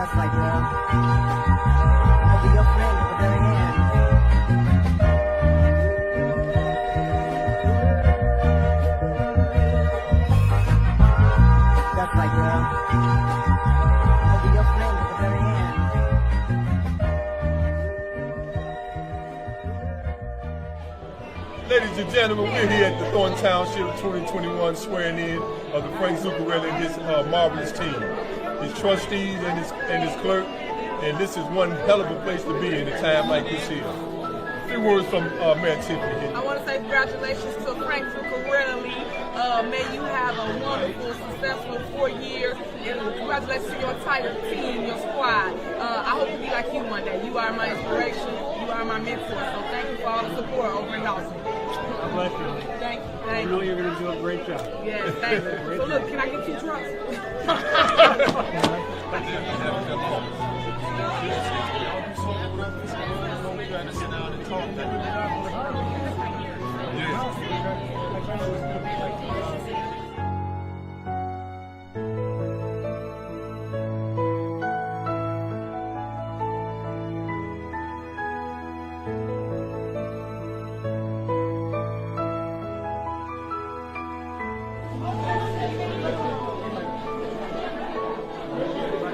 That's right, girl. I'll be your friend at the very end. That's right, girl. I'll be your friend at the very end. Ladies and gentlemen, we're here at the Thornton Township 2021 swearing in of the Frank Zuccarelli and his marvelous team, his trustees and his clerk, and this is one hell of a place to be in a time like this here. A few words from Mayor Tiffany here. I want to say congratulations to Frank Zuccarelli. May you have a wonderful, successful 4 years, and congratulations to your entire team, your squad. I hope to be like you one day. You are my inspiration. You are my mentor. So thank you for all the support over in Dawson. God bless you. Thank you. I know you're going to do a great job. Yes, thank you. So look, can I get 2 trucks?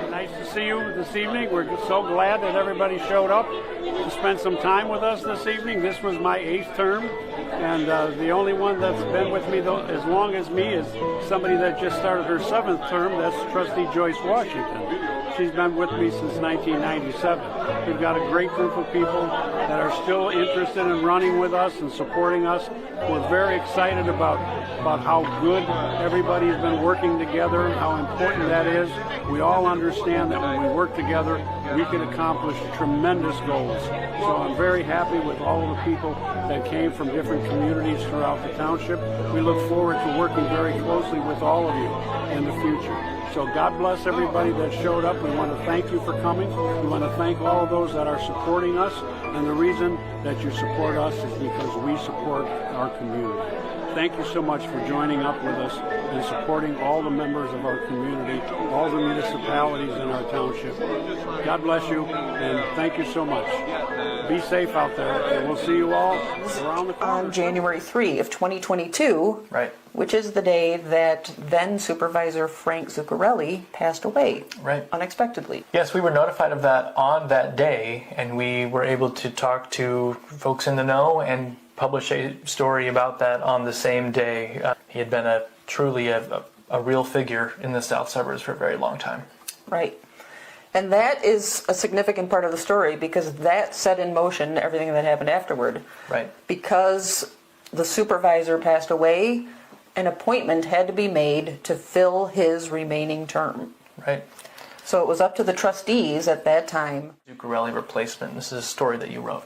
Nice to see you this evening. We're just so glad that everybody showed up to spend some time with us this evening. This was my 8th term, and the only one that's been with me as long as me is somebody that just started her 7th term. That's Trustee Joyce Washington. She's been with me since 1997. We've got a great group of people that are still interested in running with us and supporting us. We're very excited about how good everybody's been working together, how important that is. We all understand that when we work together, we can accomplish tremendous goals. So I'm very happy with all of the people that came from different communities throughout the township. We look forward to working very closely with all of you in the future. So God bless everybody that showed up. We want to thank you for coming. We want to thank all of those that are supporting us. And the reason that you support us is because we support our community. Thank you so much for joining up with us and supporting all the members of our community, all the municipalities in our township. God bless you, and thank you so much. Be safe out there, and we'll see you all around the corner. On January 3 of 2022, Right. which is the day that then Supervisor Frank Zuccarelli passed away Right. unexpectedly. Yes, we were notified of that on that day, and we were able to talk to folks in the know and publish a story about that on the same day. He had been truly a real figure in the South Suburbs for a very long time. Right. And that is a significant part of the story because that set in motion everything that happened afterward. Right. Because the supervisor passed away, an appointment had to be made to fill his remaining term. Right. So it was up to the trustees at that time. Zuccarelli replacement. This is a story that you wrote.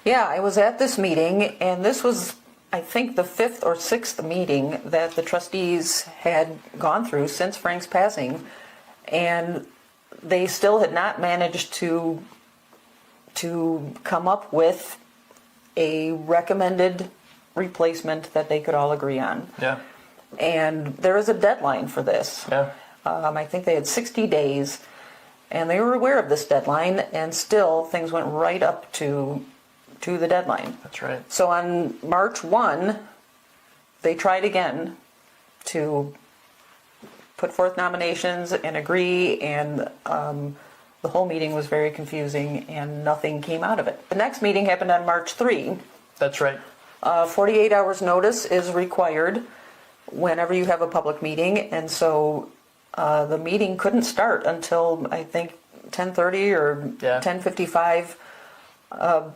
Yeah, I was at this meeting, and this was, I think, the 5th or 6th meeting that the trustees had gone through since Frank's passing, and they still had not managed to come up with a recommended replacement that they could all agree on. Yeah. And there is a deadline for this. Yeah. I think they had 60 days, and they were aware of this deadline, and still things went right up to the deadline. That's right. So on March 1, they tried again to put forth nominations and agree, and the whole meeting was very confusing, and nothing came out of it. The next meeting happened on March 3. That's right. 48 hours notice is required whenever you have a public meeting, and so the meeting couldn't start until I think 10:30 or 10:55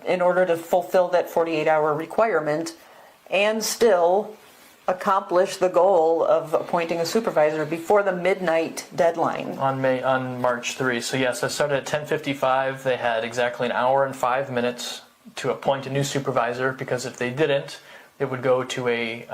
in order to fulfill that 48-hour requirement and still accomplish the goal of appointing a supervisor before the midnight deadline. On March 3. So yes, I started at 10:55. They had exactly an hour and 5 minutes to appoint a new supervisor, because if they didn't, it would go to the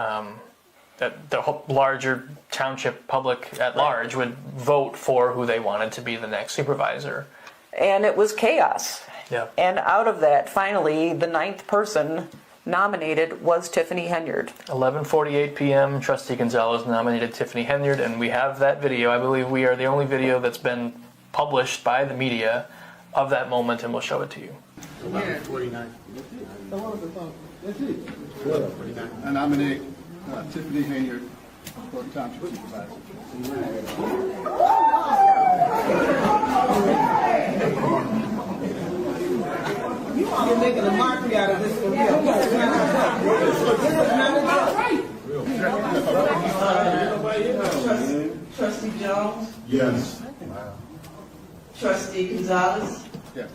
larger township public at large would vote for who they wanted to be the next supervisor. And it was chaos. Yeah. And out of that, finally, the 9th person nominated was Tiffany Henyard. 11:48 p.m. Trustee Gonzalez nominated Tiffany Henyard, and we have that video. I believe we are the only video that's been published by the media of that moment, and we'll show it to you. I nominate Tiffany Hayward for Township Supervisor. You're making a mockery out of this for real. This is not a joke. Trustee Jones? Yes. Trustee Gonzalez? Yes.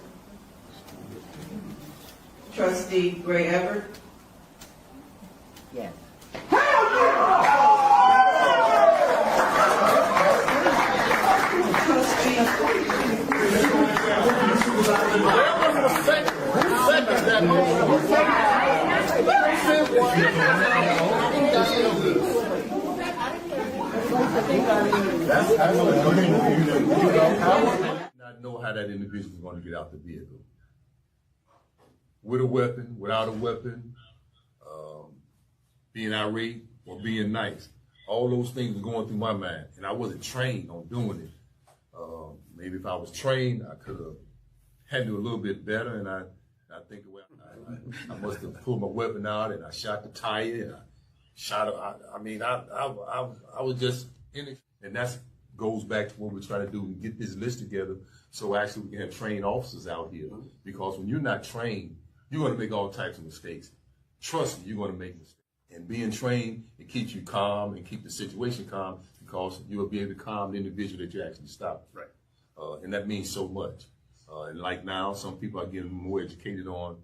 Trustee Gray Everett? Yes. Not know how that individual is going to get out the vehicle. With a weapon, without a weapon, being irate or being nice. All those things were going through my mind, and I wasn't trained on doing it. Maybe if I was trained, I could have handled a little bit better, and I think I must have pulled my weapon out, and I shot the tire, and I shot it. I was just in it, and that goes back to what we're trying to do and get this list together, so actually we can have trained officers out here. Because when you're not trained, you're going to make all types of mistakes. Trust me, you're going to make mistakes. And being trained, it keeps you calm and keep the situation calm, because you'll be able to calm the individual that you actually stop. Right. And that means so much. And like now, some people are getting more educated on.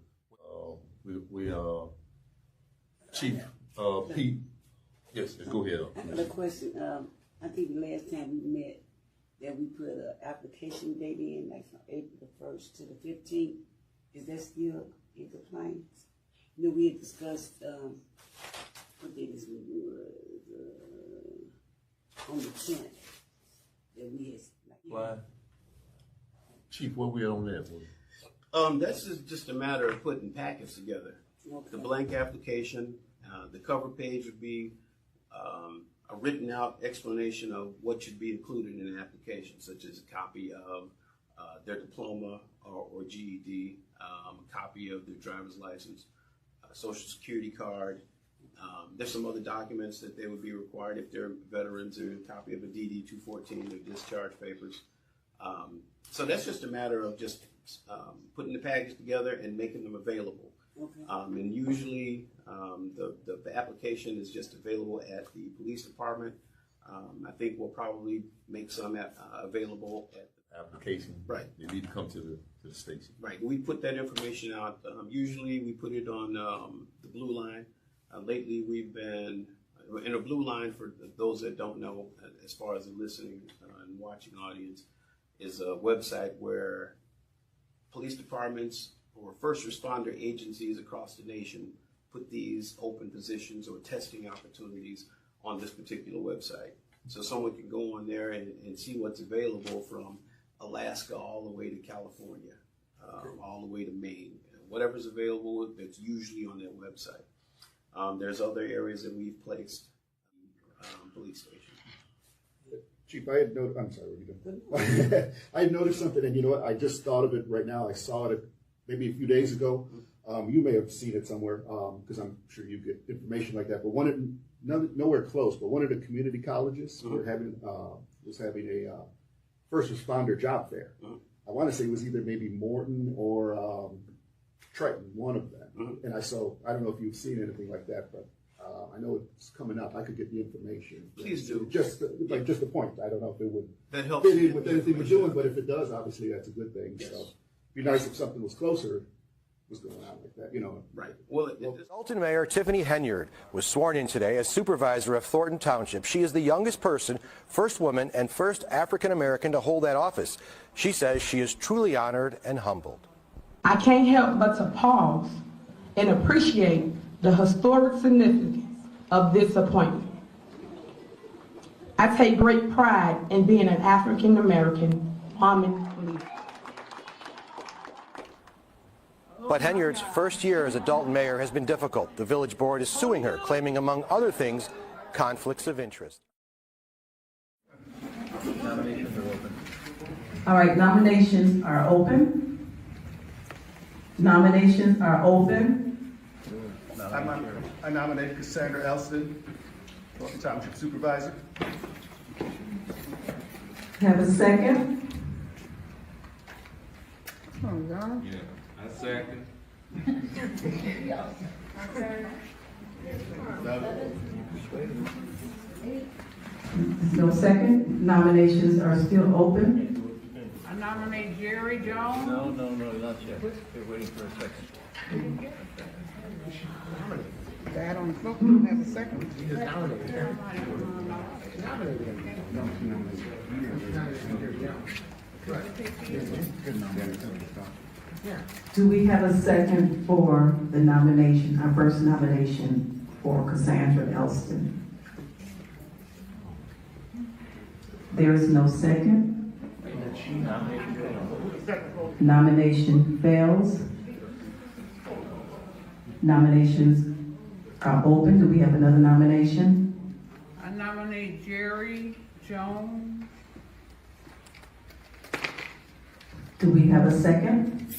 Chief Pete. Yes, let's go ahead. I got a question. I think the last time we met, that we put an application date in, like from April the 1st to the 15th. Is that still in compliance? You know, we had discussed, what date is it? On the 10th, that we had. Why? Chief, what we on that for? That's just a matter of putting packets together. Okay. The blank application, the cover page would be a written out explanation of what should be included in an application, such as a copy of their diploma or GED, a copy of their driver's license, a social security card. There's some other documents that they would be required if they're veterans, or a copy of a DD 214, their discharge papers. So that's just a matter of just putting the package together and making them available. Okay. And usually the application is just available at the police department. I think we'll probably make some available at the application. Right. They need to come to the station. Right. We put that information out. Usually we put it on the Blue Line. Lately we've been in a Blue Line, for those that don't know, as far as the listening and watching audience, is a website where police departments or first responder agencies across the nation put these open positions or testing opportunities on this particular website. So someone can go on there and see what's available from Alaska all the way to California, all the way to Maine. Whatever's available, that's usually on that website. There's other areas that we've placed police stations. Chief, I had noticed, I'm sorry, what are you doing? I had noticed something, and you know what, I just thought of it right now. I saw it maybe a few days ago. You may have seen it somewhere, because I'm sure you get information like that, but nowhere close, but one of the community colleges was having a first responder job fair. I want to say it was either maybe Morton or Triton, one of them. And I don't know if you've seen anything like that, but I know it's coming up. I could get the information. Please do. Just a point. I don't know if it would that helps fit in with anything we're doing, but if it does, obviously that's a good thing. Yes. So it'd be nice if something was closer, was going on like that, you know. Right. Well, Thornton Mayor Tiffany Hayward was sworn in today as supervisor of Thornton Township. She is the youngest person, first woman, and first African American to hold that office. She says she is truly honored and humbled. I can't help but to pause and appreciate the historic significance of this appointment. I take great pride in being an African American woman leader. But Hayward's first year as a Dalton mayor has been difficult. The village board is suing her, claiming, among other things, conflicts of interest. Nominations are open. All right, nominations are open. Nominations are open. I nominate Cassandra Elston, Thornton Township Supervisor. Have a second? I second. There's no second. Nominations are still open. I nominate Jerry Jones. No, not yet. We're waiting for a second. That on the floor, you don't have a second. Do we have a second for the nomination, our first nomination for Cassandra Elston? There is no second. Nomination fails. Nominations are open. Do we have another nomination? I nominate Jerry Jones. Do we have a second?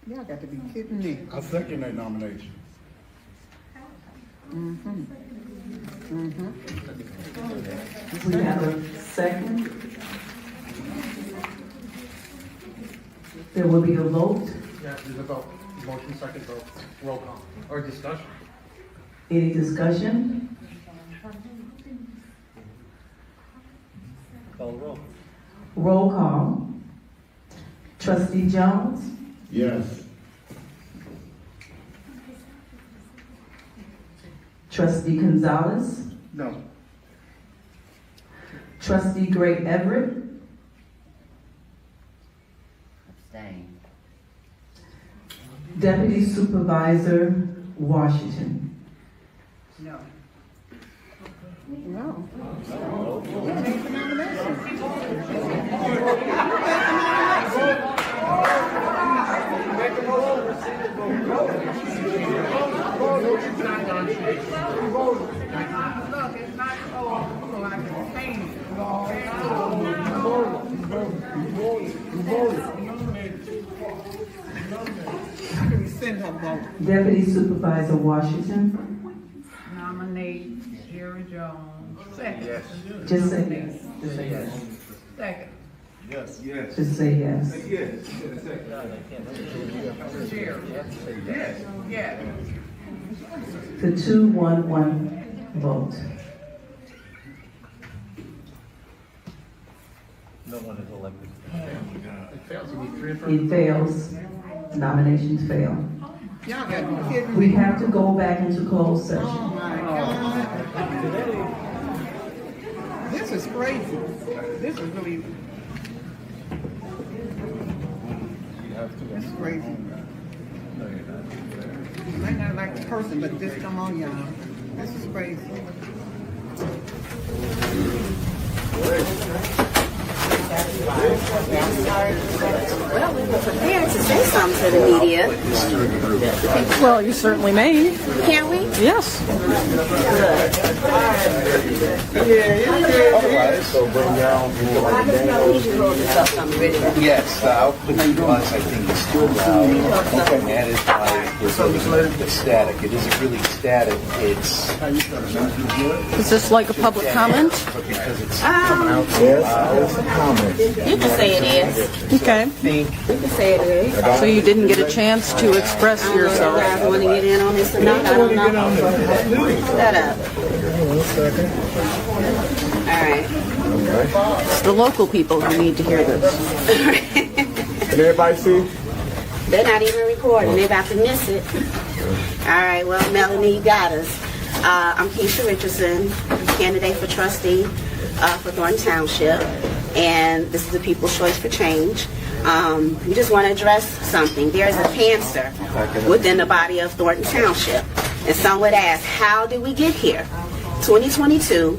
Y'all got to be kidding me. I second that nomination. We have a second. There will be a vote. Yeah, there's a vote. Motion, second vote. Roll call. Or discussion. Any discussion? Call the roll. Roll call. Trustee Jones? Yes. Trustee Gonzalez? No. Trustee Gray Everett? Abstain. Deputy Supervisor Washington? No. No. You made the nomination. Look, it's not cold, so I can change I can rescind her vote. Deputy Supervisor Washington? Nominate Jerry Jones. Second. Yes. Just say yes. Just say yes. Second. Yes. Just say yes. Jerry. Yes. Yes. The 2-1-1 vote. No one is elected. It fails. Nominations fail. Y'all got to be kidding We me. have to go back into closed session. Oh my God. This is crazy. This is really. This is crazy. You might not like the person, but just come on, y'all. This is crazy. Well, we were prepared to say something to the media. Well, you certainly may. Can we? Yes. Otherwise, so bring down. Yes, I'll put the ones I think is too loud. And that is why there's a little bit static. It isn't really static. It's Is this like a public comment? because it's coming out so loud. It's a comment. You can say it is. Okay. You can say it is. So you didn't get a chance to express I don't know if you yourself. guys want to get in on this or not. I don't know. Shut up. All right. It's the local people who need to hear this. Can everybody see? They're not even recording. They're about to miss it. All right. Well, Melanie, you got us. I'm Keisha Richardson, candidate for trustee for Thornton Township, and this is the People's Choice for Change. We just want to address something. There is a cancer within the body of Thornton Township, and some would ask, how did we get here? 2022,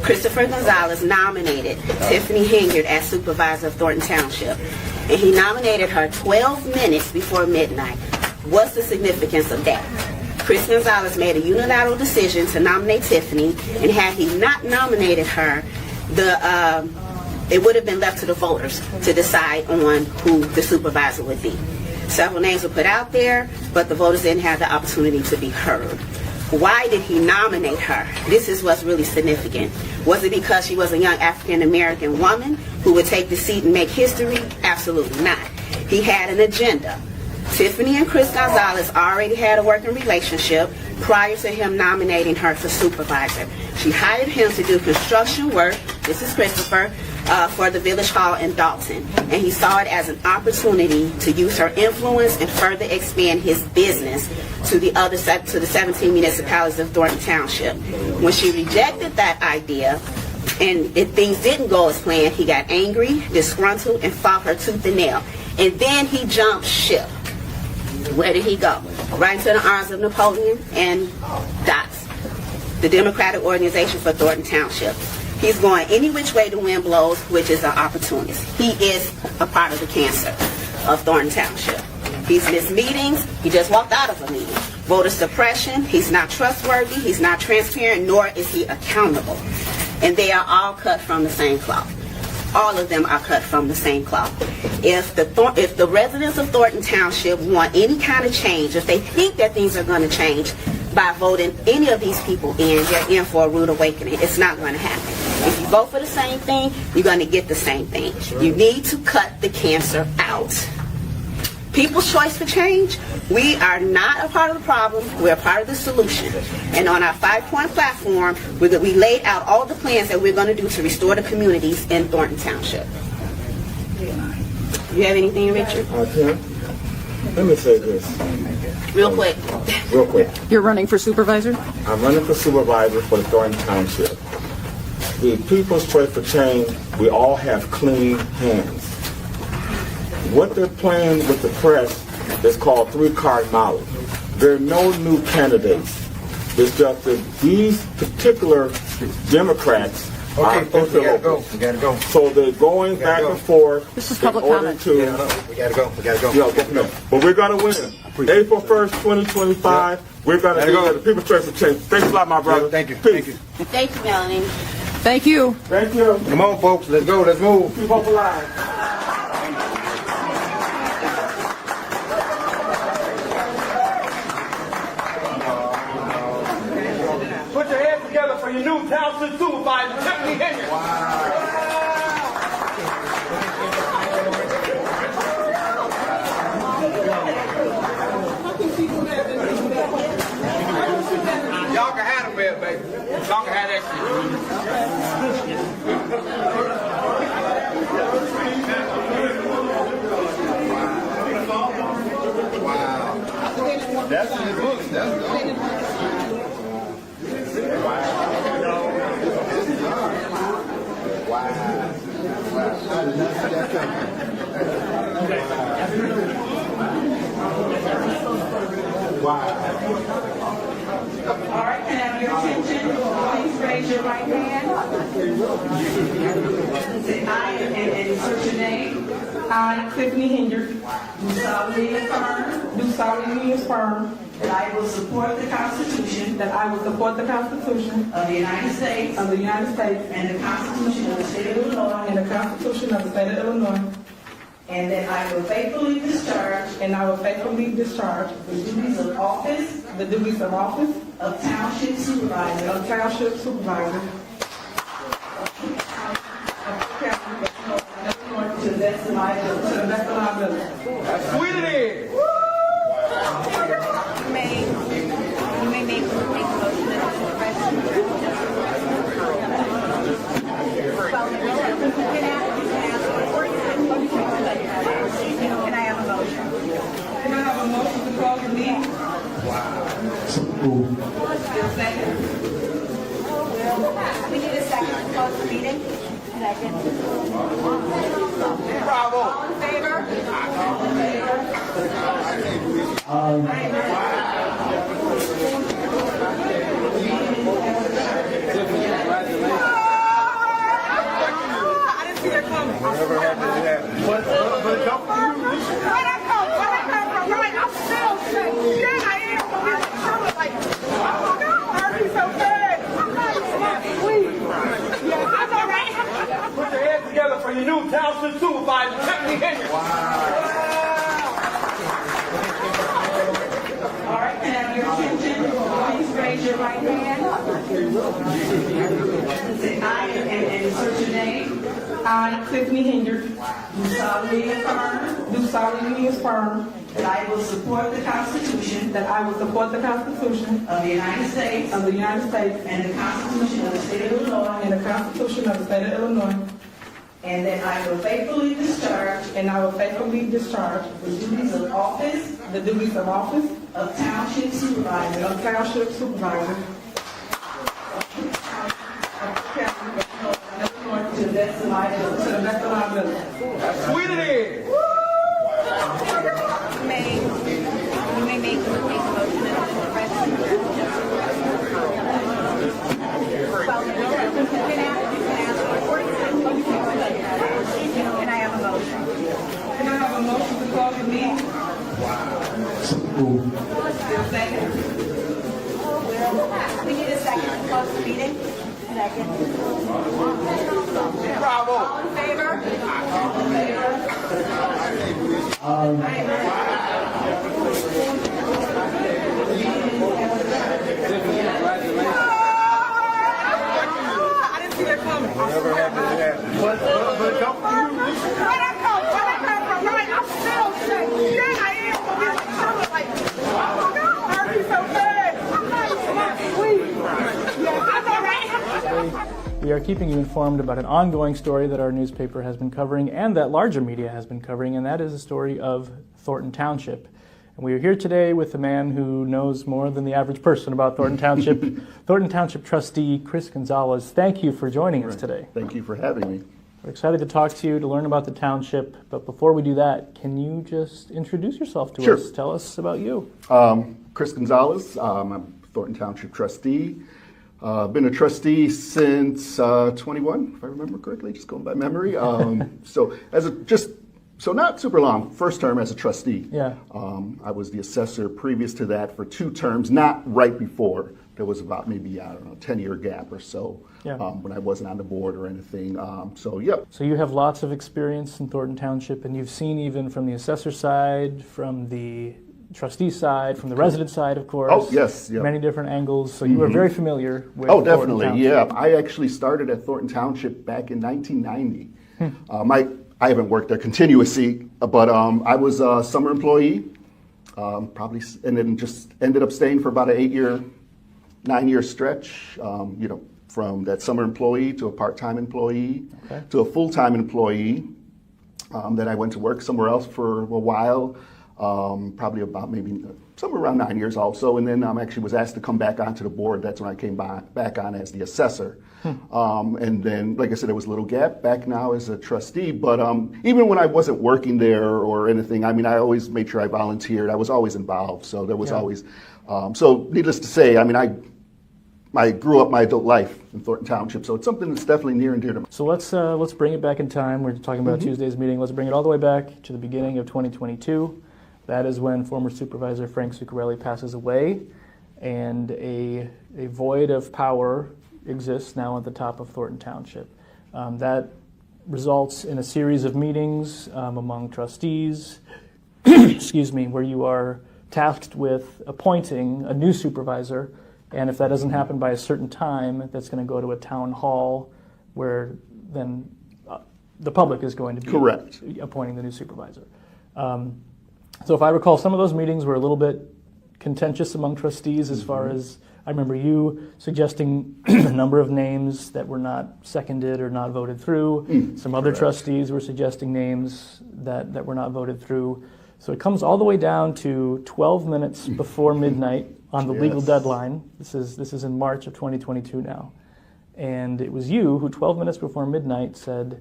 Christopher Gonzalez nominated Tiffany Henyard as supervisor of Thornton Township, and he nominated her 12 minutes before midnight. What's the significance of that? Chris Gonzalez made a unilateral decision to nominate Tiffany, and had he not nominated her, it would have been left to the voters to decide on who the supervisor would be. Several names were put out there, but the voters didn't have the opportunity to be heard. Why did he nominate her? This is what's really significant. Was it because she was a young African-American woman who would take the seat and make history? Absolutely not. He had an agenda. Tiffany and Chris Gonzalez already had a working relationship prior to him nominating her for supervisor. She hired him to do construction work, this is Christopher, for the Village Hall in Dalton. And he saw it as an opportunity to use her influence and further expand his business to the 17 municipalities of Thornton Township. When she rejected that idea, and if things didn't go as planned, he got angry, disgruntled, and fought her tooth and nail. And then he jumped ship. Where did he go? Right into the arms of Napoleon and DOTS, the Democratic Organization for Thornton Township. He's going any which way the wind blows, which is an opportunist. He is a part of the cancer of Thornton Township. He's missed meetings. He just walked out of a meeting. Voter suppression. He's not trustworthy. He's not transparent, nor is he accountable. And they are all cut from the same cloth. All of them are cut from the same cloth. If the residents of Thornton Township want any kind of change, if they think that things are going to change by voting any of these people in, they're in for a rude awakening. It's not going to happen. If you vote for the same thing, you're going to get the same thing. You need to cut the cancer out. People's choice for change, we are not a part of the problem, we're a part of the solution. And on our 5-point platform, we laid out all the plans that we're going to do to restore the communities in Thornton Township. You have anything, Richard? Tim, let me say this. Real quick. Real quick. You're running for supervisor? I'm running for supervisor for Thornton Township. The people's choice for change, we all have clean hands. What they're playing with the press is called three-card knowledge. There are no new candidates. It's just that these particular Democrats are interlopers. We gotta go. So they're going back and forth. This is public comment. We gotta go. But we're gonna win. April 1st, 2025. We're gonna do the people's choice for change. Thanks a lot, my brother. Yeah, thank you. Peace. Thank you, Melanie. Thank you. Thank you. Come on, folks. Let's go. Let's move. Keep hope alive. Put your hands together for your new Township supervisor, Tiffany Henry. Y'all can have them there, baby. Y'all can have that shit. Wow. That's in the books. That's good. All right, can I have your attention? Please raise your right hand. Say I and insert your name. I, Tiffany Henry, do solemnly affirm that I will support the Constitution of the United States and the Constitution of the State of Illinois, and that I will faithfully discharge the duties of office of Township Supervisor to the best of my ability. That's sweet it is. You may make a motion Can I have a motion? Can I have a motion to close the meeting? Second. We need a second to close the meeting. Second. Bravo. All in favor? All in favor? I didn't see that coming. Whatever happened, it happened. But don't Where I come from, right? I'm still sick. Yeah, I am. I was like, oh my God, Murphy's so bad. I'm not sweet. Yeah, I know, right? hand. Say I and insert your name. I, Tiffany Hinyard, do solemnly affirm that I will support the Constitution of the United States and the Constitution of the State of Illinois and that I will faithfully discharge the duties of office of Township Supervisor to the best of my ability. Sweet it is. You may make a motion as the president. Can I have a motion? Can I have a motion to close the meeting? Second. We need a second to close the meeting. Second. Bravo. All in favor? I didn't see that coming. Never happened to that. But don't Where that come from? Right, I'm still shaking. Yeah, I am. But it's like, oh my God, hurt me so bad. I'm not sweet. Yeah, I know, right? We are keeping you informed about an ongoing story that our newspaper has been covering and that larger media has been covering, and that is the story of Thornton Township. And we are here today with a man who knows more than the average person about Thornton Township, Thornton Township Trustee Chris Gonzalez. Thank you for joining us today. Thank you for having me. We're excited to talk to you, to learn about the township, but before we do that, can you just introduce yourself to us? Tell us about you. Chris Gonzalez, I'm a Thornton Township trustee. Been a trustee since 21, if I remember correctly, just going by memory. So not super long. First term as a trustee. Yeah. I was the assessor previous to that for 2 terms, not right before. There was about maybe, 10-year gap or so when I wasn't on the board or anything. So you have lots of experience in Thornton Township, and you've seen even from the assessor side, from the trustee side, from the resident side, of course. Oh, yes. Yep. Many different angles. So you are very familiar with Oh, Thornton definitely. Township. Yeah. I actually started at Thornton Township back in 1990. I haven't worked there continuously, but I was a summer employee, and then just ended up staying for about an 9-year stretch, from that summer employee to a part-time employee to a full-time employee. Then I went to work somewhere else for a while, probably about maybe somewhere around 9 years also, and then actually was asked to come back onto the board. That's when I came back on as the assessor. And then, like I said, there was a little gap back now as a trustee, but even when I wasn't working there or anything, I mean, I always made sure I volunteered. I was always involved, so there was always, so needless to say, I mean, I grew up my adult life in Thornton Township, so it's something that's definitely near and dear to me. So let's bring it back in time. We're talking about Tuesday's meeting. Let's bring it all the way back to the beginning of 2022. That is when former Supervisor Frank Zuccarelli passes away, and a void of power exists now at the top of Thornton Township. That results in a series of meetings among trustees, excuse me, where you are tasked with appointing a new supervisor, and if that doesn't happen by a certain time, that's going to go to a town hall where then the public is going to be appointing the new supervisor. So if I recall, some of those meetings were a little bit contentious among trustees as far as, I remember you suggesting a number of names that were not seconded or not voted through. Some other trustees were suggesting names that were not voted through. So it comes all the way down to 12 minutes before midnight on the legal deadline. This is in March of 2022 now. And it was you who 12 minutes before midnight said,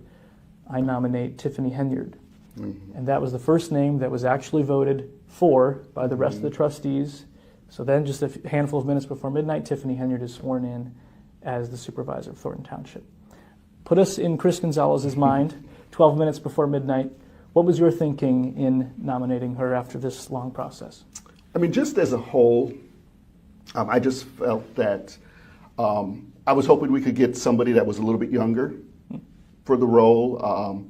I nominate Tiffany Henyard. And that was the first name that was actually voted for by the rest of the trustees. So then just a handful of minutes before midnight, Tiffany Henyard is sworn in as the supervisor of Thornton Township. Put us in Chris Gonzalez's mind, 12 minutes before midnight. What was your thinking in nominating her after this long process? I mean, just as a whole, I just felt that I was hoping we could get somebody that was a little bit younger for the role.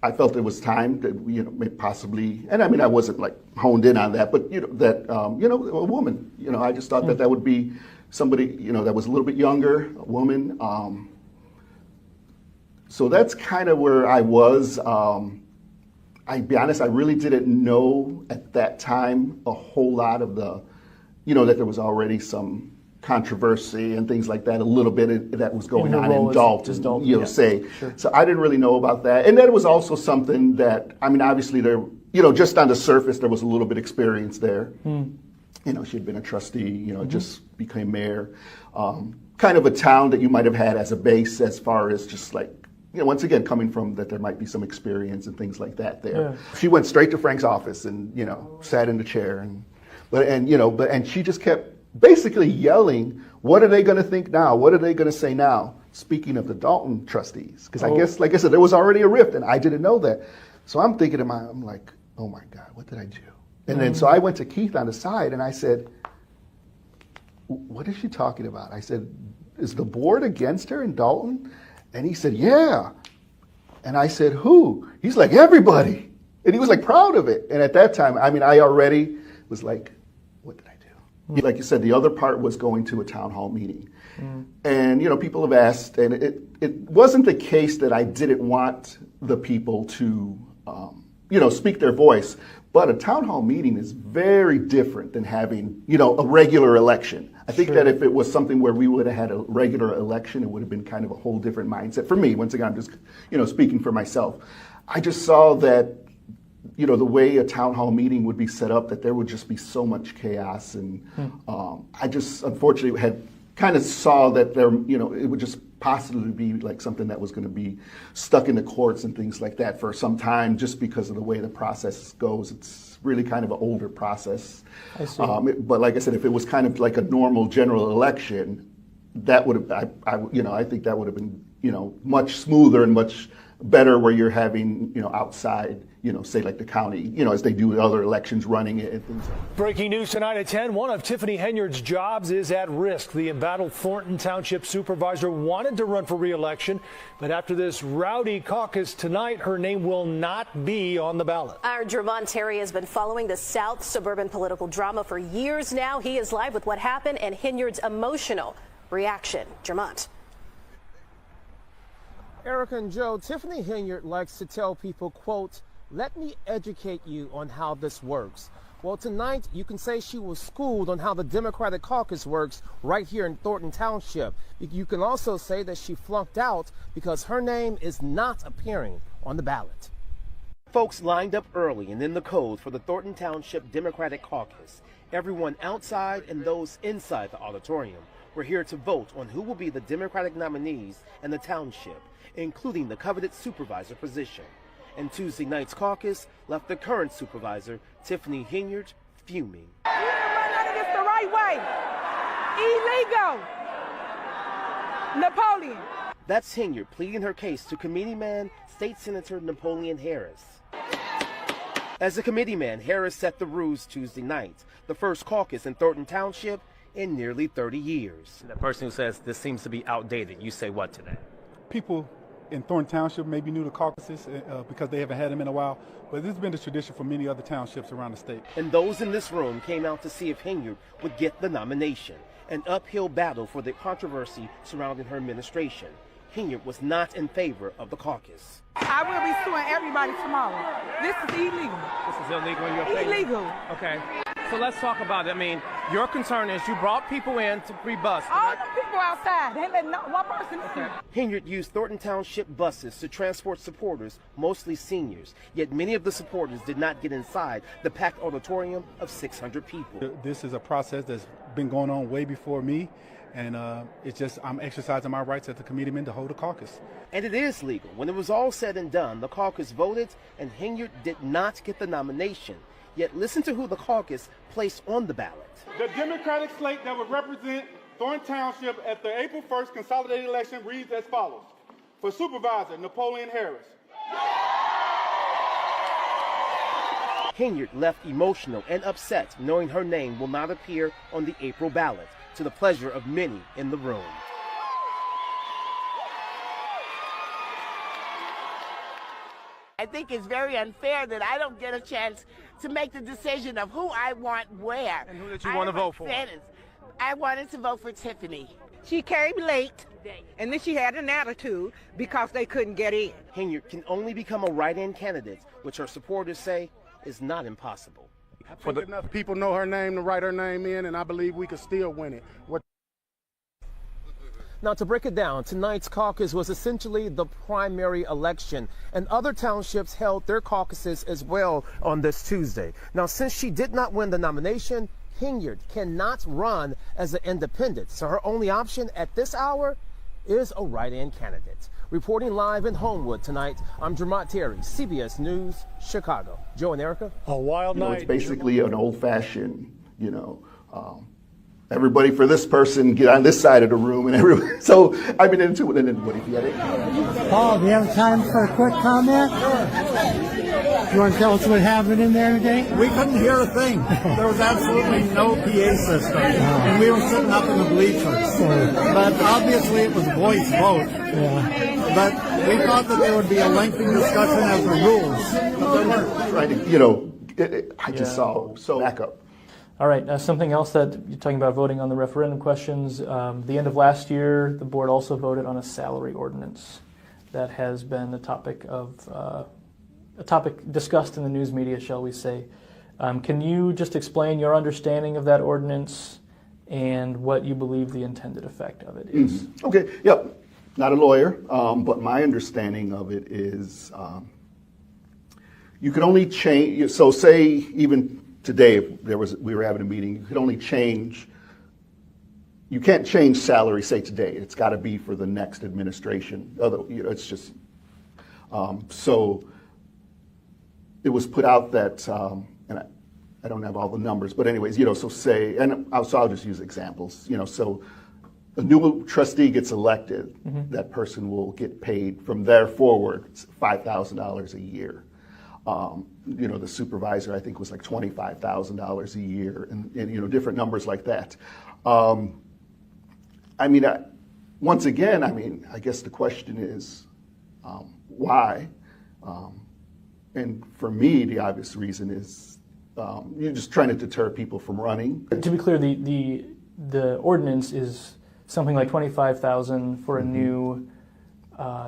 I felt it was time that we, possibly, and I mean, I wasn't like honed in on that, but that, a woman, I just thought that would be somebody, that was a little bit younger, a woman. So that's kind of where I was. I'll be honest, I really didn't know at that time a whole lot of the, that there was already some controversy and things like that, a little bit that was going on in Dalton, say. Sure. So I didn't really know about that. And that was also something that, obviously there, just on the surface, there was a little bit of experience there. She had been a trustee, just became mayor. Kind of a town that you might have had as a base as far as just like, once again, coming from that there might be some experience and things like that there. Yeah. She went straight to Frank's office and, sat in the chair and she just kept basically yelling, what are they going to think now? What are they going to say now? Speaking of the Dalton trustees, because I guess, like I said, there was already a rift and I didn't know that. So I'm thinking I'm like, oh my God, what did I do? And then so I went to Keith on the side and I said, what is she talking about? I said, is the board against her in Dalton? And he said, yeah. And I said, who? He's like, everybody. And he was like proud of it. And at that time, I already was like, what did I do? Like you said, the other part was going to a town hall meeting. And, people have asked, and it wasn't the case that I didn't want the people to, speak their voice. But a town hall meeting is very different than having, a regular election. I think that if it was something where we would have had a regular election, it would have been kind of a whole different mindset. For me, once again, I'm just, speaking for myself. I just saw that, the way a town hall meeting would be set up, that there would just be so much chaos. And I just, unfortunately, had kind of saw that there, it would just possibly be like something that was going to be stuck in the courts and things like that for some time, just because of the way the process goes. It's really kind of an older process. I see. But like I said, if it was kind of like a normal general election, that would have, I think that would have been, much smoother and much better, where you're having, outside, say like the county, as they do with other elections, running it and things like that. Breaking news tonight at 10. One of Tiffany Henyard's jobs is at risk. The embattled Thornton Township supervisor wanted to run for re-election, but after this rowdy caucus tonight, her name will not be on the ballot. Our Jermont Terry has been following the South suburban political drama for years now. He is live with what happened and Henyard's emotional reaction. Jermont. Erica and Joe, Tiffany Henyard likes to tell people, quote, let me educate you on how this works. Well, tonight you can say she was schooled on how the Democratic caucus works right here in Thornton Township. You can also say that she flunked out because her name is not appearing on the ballot. Folks lined up early and in the cold for the Thornton Township Democratic caucus. Everyone outside and those inside the auditorium were here to vote on who will be the Democratic nominees in the township, including the coveted supervisor position. And Tuesday night's caucus left the current supervisor, Tiffany Henyard, fuming. You didn't run out of this the right way. Illegal. Napoleon. That's Henyard pleading her case to committeeman State Senator Napoleon Harris. As a committeeman, Harris set the rules Tuesday night, the first caucus in Thornton Township in nearly 30 years. The person who says this seems to be outdated, you say what to that? People in Thornton Township may be new to caucuses because they haven't had them in a while, but this has been the tradition for many other townships around the state. And those in this room came out to see if Henyard would get the nomination, an uphill battle for the controversy surrounding her administration. Henyard was not in favor of the caucus. I will be suing everybody tomorrow. This is illegal. This is illegal in your opinion? Illegal. Okay. So let's talk about it. I mean, your concern is you brought people in to pre-bus. All the people outside. They let one person in. Henyard used Thornton Township buses to transport supporters, mostly seniors. Yet many of the supporters did not get inside the packed auditorium of 600 people. This is a process that's been going on way before me. And it's just, I'm exercising my rights as the committeeman to hold a caucus. And it is legal. When it was all said and done, the caucus voted and Henyard did not get the nomination. Yet listen to who the caucus placed on the ballot. The Democratic slate that would represent Thornton Township at the April 1st consolidated election reads as follows. For supervisor, Napoleon Harris. Henyard left emotional and upset knowing her name will not appear on the April ballot, to the pleasure of many in the room. I think it's very unfair that I don't get a chance to make the decision of who I want where. And who did you want to vote for? I wanted to vote for Tiffany. She came late, and then she had an attitude because they couldn't get in. Henyard can only become a write-in candidate, which her supporters say is not impossible. I think enough people know her name to write her name in, and I believe we could still win it. Now, to break it down, tonight's caucus was essentially the primary election, and other townships held their caucuses as well on this Tuesday. Now, since she did not win the nomination, Henyard cannot run as an independent, so her only option at this hour is a write-in candidate. Reporting live in Homewood tonight, I'm Jermont Terry, CBS News, Chicago. Joe and Erica. A wild night. It's basically an old-fashioned, everybody for this person, get on this side of the room, and everyone. So I've been into it, and then what if you had it? Paul, do you have time for a quick comment? You want to tell us what happened in there today? We couldn't hear a thing. There was absolutely no PA system, and we were sitting up in the bleachers. But obviously it was a voice vote. Yeah. But we thought that there would be a lengthy discussion as the rules. But there weren't. Right, I just saw back up. All right, something else that you're talking about voting on the referendum questions. The end of last year, the board also voted on a salary ordinance that has been a topic discussed in the news media, shall we say. Can you just explain your understanding of that ordinance and what you believe the intended effect of it is? Mm-hmm. Okay, yep. Not a lawyer, but my understanding of it is you could only change. So say even today, if we were having a meeting, you could only change. You can't change salary, say today. It's got to be for the next administration. It's just so. It was put out that, and I don't have all the numbers, but anyways, so say, and so I'll just use examples. So a new trustee gets elected, that person will get paid from there forward $5,000 a year. The supervisor, I think, was like $25,000 a year, and different numbers like that. Once again, I guess the question is why? And for me, the obvious reason is you're just trying to deter people from running. To be clear, the ordinance is something like $25,000 for a new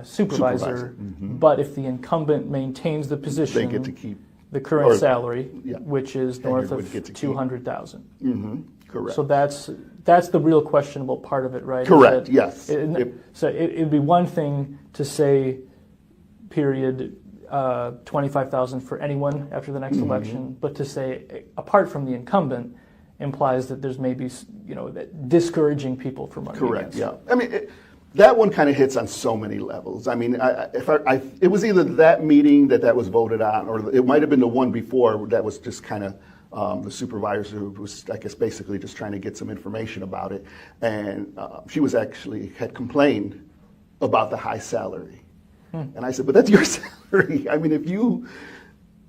supervisor. But if the incumbent maintains the position, they get to keep the current salary, which is north of $200,000. Correct. So that's the real questionable part of it, right? Correct. Yes. So it'd be one thing to say, period, $25,000 for anyone after the next election, but to say apart from the incumbent implies that there's maybe that discouraging people from running. Correct. Against. Yeah. That one kind of hits on so many levels. It was either that meeting that was voted on, or it might have been the one before that was just kind of the supervisor who was, I guess, basically just trying to get some information about it, and she had complained about the high salary, and I said, but that's your salary.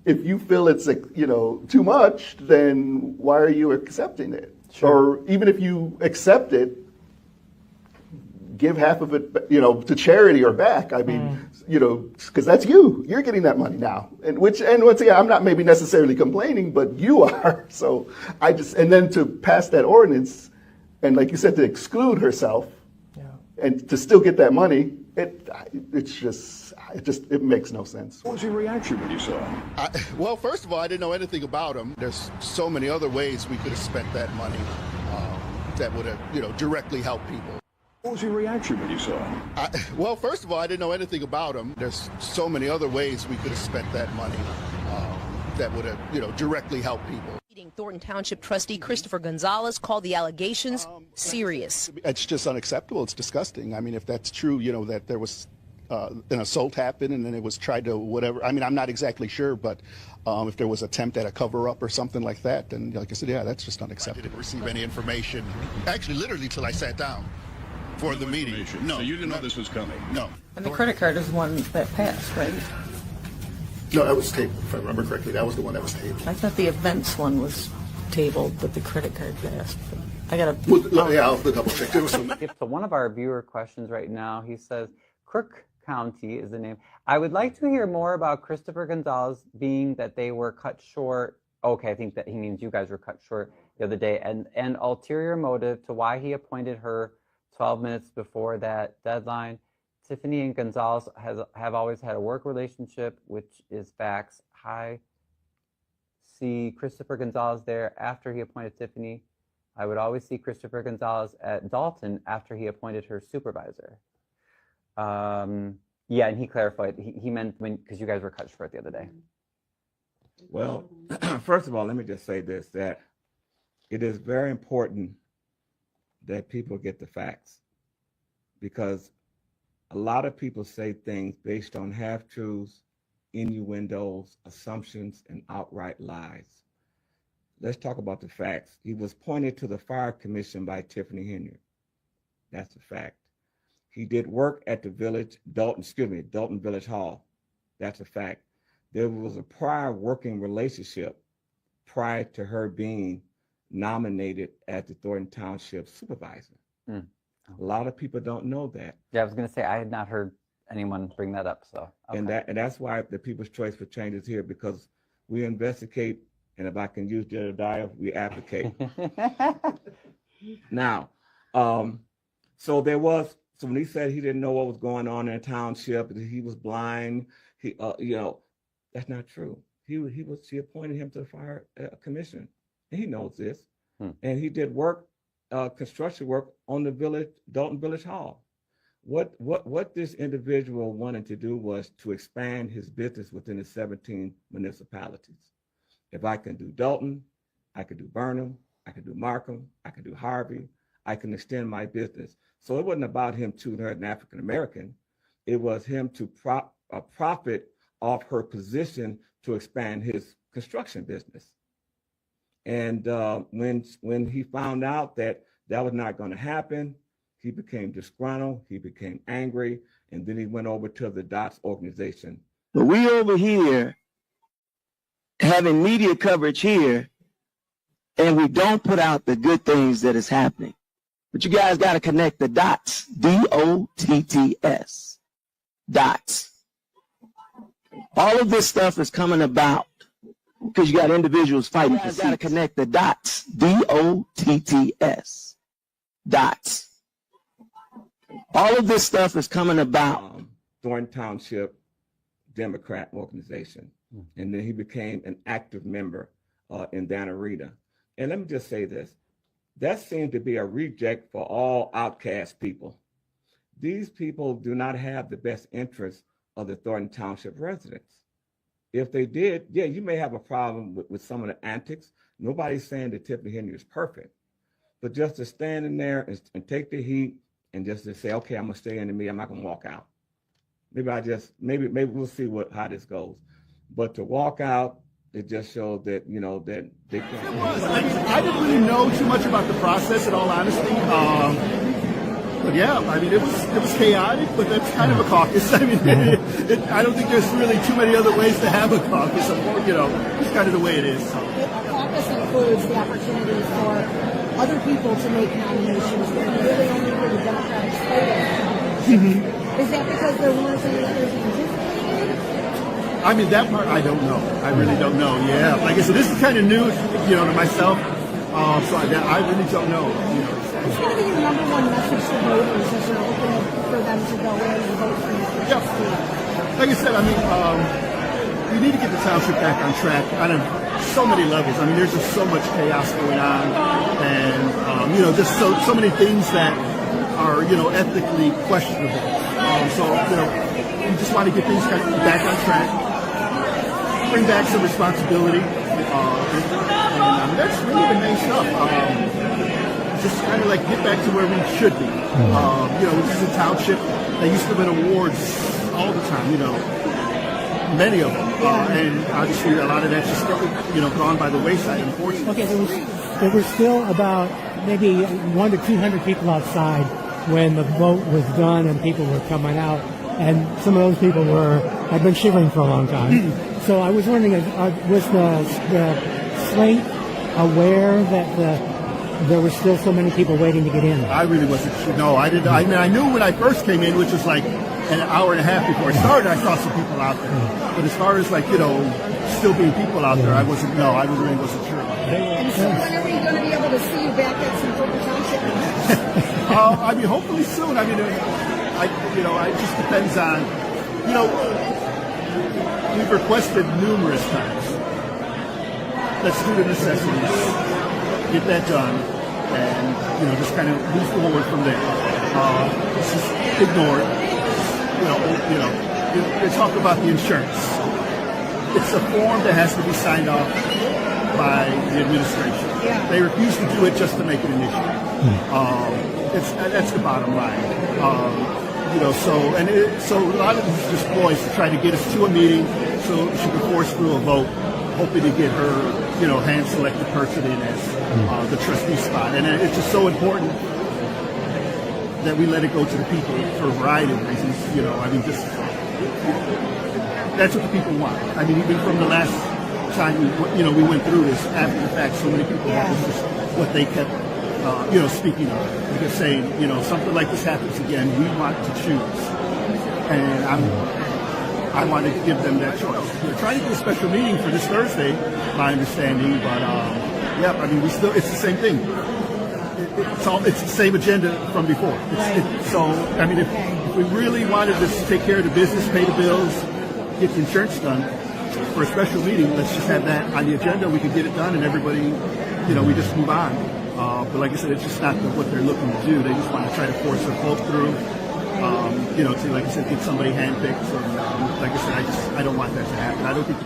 If you feel it's too much, then why are you accepting it? Sure. Or even if you accept it, give half of it, to charity or back. Because that's you're getting that money now. And once again, I'm not maybe necessarily complaining, but you are. So and then to pass that ordinance, and like you said, to exclude herself, and to still get that money, it makes no sense. What was your reaction when you saw it? Well, first of all, I didn't know anything about him. There's so many other ways we could have spent that money that would have, directly helped people. What was your reaction when you saw it? Well, first of all, I didn't know anything about him. There's so many other ways we could have spent that money that would have, directly helped people. Thornton Township Trustee Christopher Gonzalez called the allegations serious. It's just unacceptable. It's disgusting. If that's true, that there was an assault happened and then it was tried to whatever. I'm not exactly sure, but if there was attempt at a cover-up or something like that, then like I said, that's just unacceptable. I didn't receive any information, actually literally till I sat down for the meeting. No. So you didn't know this was coming? No. And the credit card is one that passed, right? No, that was tabled, if I remember correctly. That was the one that was tabled. I thought the events one was tabled, but the credit card passed. I got to... Well, yeah, I'll double check. There was some... So one of our viewer questions right now, he says, Crook County is the name. I would like to hear more about Christopher Gonzalez being that they were cut short. Okay, I think that he means you guys were cut short. the other day, and ulterior motive to why he appointed her 12 minutes before that deadline. Tiffany and Gonzalez have always had a work relationship, which is facts. I see Christopher Gonzalez there after he appointed Tiffany. I would always see Christopher Gonzalez at Dalton after he appointed her supervisor. Yeah, and he clarified, he meant because you guys were cut short the other day. Well, first of all, let me just say this, that it is very important that people get the facts, because a lot of people say things based on half-truths, innuendos, assumptions, and outright lies. Let's talk about the facts. He was appointed to the Fire Commission by Tiffany Henyard. That's a fact. He did work at the Dalton Village Hall. That's a fact. There was a prior working relationship prior to her being nominated as the Thornton Township supervisor. A lot of people don't know that. Yeah, I was going to say, I had not heard anyone bring that up. So, okay. And that's why the People's Choice for Change is here, because we investigate, and if I can use Jedediah, we advocate. Now, so when he said he didn't know what was going on in the township, that he was blind, that's not true. She appointed him to the Fire Commission, and he knows this. And he did work, construction work on the Dalton Village Hall. What this individual wanted to do was to expand his business within the 17 municipalities. If I can do Dalton, I could do Burnham, I could do Markham, I could do Harvey, I can extend my business. So it wasn't about him choosing her as an African American. It was him to profit off her position to expand his construction business. And when he found out that that was not going to happen, he became disgruntled, he became angry, and then he went over to the DOTS organization. But we over here having media coverage here, and we don't put out the good things that is happening. But you guys got to connect the dots, DOTTS, dots. All of this stuff is coming about because you got individuals fighting. You guys got to connect the dots, DOTTS, dots. All of this stuff is coming about. Thornton Township Democrat organization. And then he became an active member in that arena. And let me just say this. That seemed to be a reject for all outcast people. These people do not have the best interests of the Thornton Township residents. If they did, yeah, you may have a problem with some of the antics. Nobody's saying that Tiffany Henyard is perfect. But just to stand in there and take the heat and just to say, okay, I'm going to stay in the meeting, I'm not going to walk out. Maybe we'll see how this goes. But to walk out, it just showed that, that they can't. I didn't really know too much about the process, in all honesty. But yeah, it was chaotic, but that's kind of a caucus. I don't think there's really too many other ways to have a caucus. It's kind of the way it is. A caucus includes the opportunity for other people to make nominations that really only were the Democratic slate. Is that because there weren't any others anticipated? That part I don't know. I really don't know. Yeah, like I said, this is kind of new, to myself. So I really don't know. What's going to be your number one message to voters as you're looking for them to go in and vote for you? Like I said, we need to get the township back on track on so many levels. There's just so much chaos going on, and just so many things that are ethically questionable. We just want to get things back on track, bring back some responsibility, and that's really the main stuff. Just kind of like get back to where we should be. This is a township that used to win awards all the time, many of them. And obviously a lot of that's just, gone by the wayside, unfortunately. Okay, there were still about maybe 100 to 200 people outside when the vote was done and people were coming out. And some of those people had been shivering for a long time. So I was wondering, was the slate aware that there were still so many people waiting to get in? I really wasn't sure. No, I didn't. I knew when I first came in, which was like an hour and a half before it started, I saw some people out there. But as far as like, you know, still being people out there, I really wasn't sure about that. And so when are we going to be able to see you back at some Crook Township? I mean, hopefully soon. I mean, it just depends on, you know, we've requested numerous times. Let's do the necessities, get that done, and, you know, just kind of move forward from there. This is ignored. You know, they talk about the insurance. It's a form that has to be signed off by the administration. Yeah. They refuse to do it just to make it an issue. That's the bottom line. You know, so a lot of this is just ploys to try to get us to a meeting so she can force through a vote, hoping to get her, you know, hand-selected person in as the trustee spot. And it's just so important that we let it go to the people for a variety of reasons. You know, I mean, just that's what the people want. I mean, even from the last time we went through this after the fact, so many people, that was just what they kept, speaking of. Because saying, you know, something like this happens again, we want to choose. And I want to give them that choice. We're trying to get a special meeting for this Thursday, my understanding, but I mean, it's the same thing. It's the same agenda from before. So, I mean, if we really wanted to take care of the business, pay the bills, get the insurance done for a special meeting, let's just have that on the agenda. We can get it done, and everybody, you know, we just move on. But like I said, it's just not what they're looking to do. They just want to try to force a vote through. You know, to, like I said, get somebody handpicked. And like I said, I don't want that to happen. I don't think